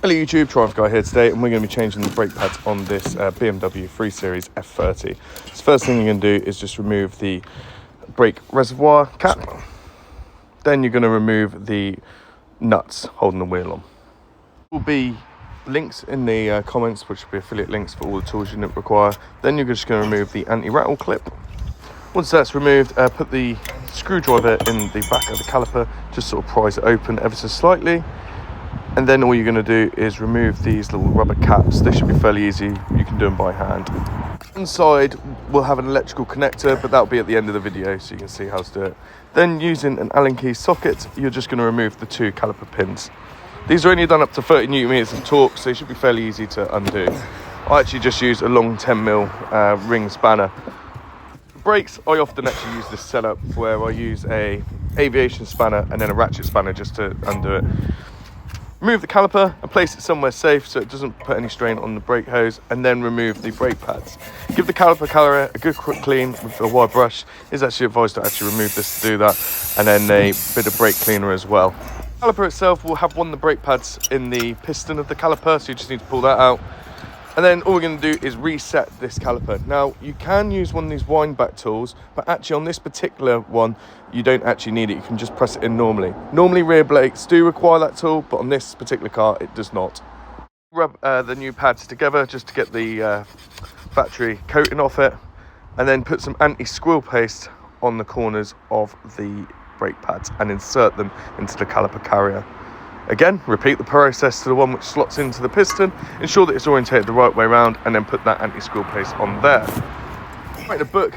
Hello YouTube, Triumph Guy here today, and we're going to be changing the brake pads on this BMW 3 Series F30. So first thing you're going to do is just remove the brake reservoir cap. Then you're going to remove the nuts holding the wheel on. There will be links in the comments, which will be affiliate links for all the tools you require. Then you're just going to remove the anti-rattle clip. Once that's removed, put the screwdriver in the back of the caliper, just sort of prise it open ever so slightly. And then all you're going to do is remove these little rubber caps. They should be fairly easy. You can do them by hand. Inside we'll have an electrical connector, but that'll be at the end of the video so you can see how to do it. Then using an Allen key socket, you're just going to remove the two caliper pins. These are only done up to 30 newton meters of torque, so they should be fairly easy to undo. I actually just use a long 10mm ring spanner. For brakes, I often actually use this setup where I use a aviation spanner and then a ratchet spanner just to undo it. Remove the caliper and place it somewhere safe so it doesn't put any strain on the brake hose, and then remove the brake pads. Give the caliper carrier a good quick clean with a wire brush. It's actually advised to actually remove this to do that, and then a bit of brake cleaner as well. The caliper itself will have one of the brake pads in the piston of the caliper, so you just need to pull that out. And then all we're going to do is reset this caliper. Now, you can use one of these wind back tools, but actually on this particular one, you don't actually need it. You can just press it in normally. Normally rear brakes do require that tool, but on this particular car, it does not. Rub the new pads together just to get the factory coating off it, and then put some anti-squeal paste on the corners of the brake pads and insert them into the caliper carrier. Again, repeat the process to the one which slots into the piston. Ensure that it's orientated the right way around, and then put that anti-squeal paste on there. I'm writing a book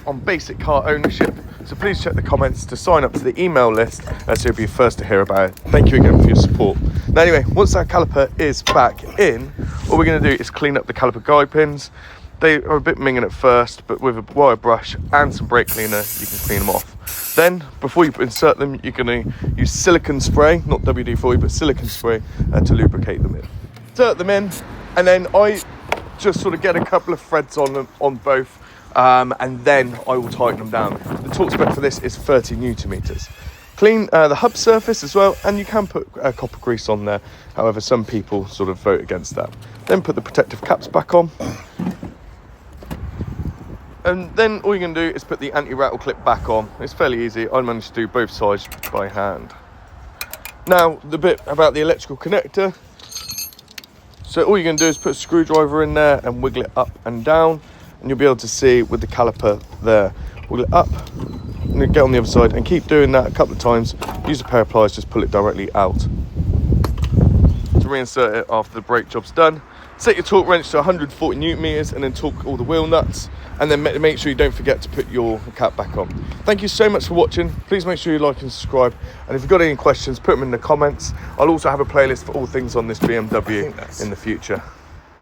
on basic car ownership, so please check the comments to sign up to the email list so you'll be first to hear about it. Thank you again for your support. Now anyway, once that caliper is back in, all we're going to do is clean up the caliper guide pins. They are a bit minging at first, but with a wire brush and some brake cleaner, you can clean them off. Then, before you insert them, you're going to use silicone spray, not WD-40, but silicone spray to lubricate them in. Insert them in, and then I just sort of get a couple of threads on them, on both, and then I will tighten them down. The torque spec for this is 30 newton meters. Clean the hub surface as well, and you can put copper grease on there. However, some people sort of vote against that. Then put the protective caps back on. And then all you're going to do is put the anti-rattle clip back on. It's fairly easy. I managed to do both sides by hand. Now, the bit about the electrical connector. So all you're going to do is put a screwdriver in there and wiggle it up and down. And you'll be able to see with the caliper there. Wiggle it up, and then get on the other side, and keep doing that a couple of times. Use a pair of pliers, just pull it directly out. To reinsert it after the brake job's done. Set your torque wrench to 140 newton meters, and then torque all the wheel nuts, and then make sure you don't forget to put your cap back on. Thank you so much for watching. Please make sure you like and subscribe, and if you've got any questions, put them in the comments. I'll also have a playlist for all things on this BMW in the future.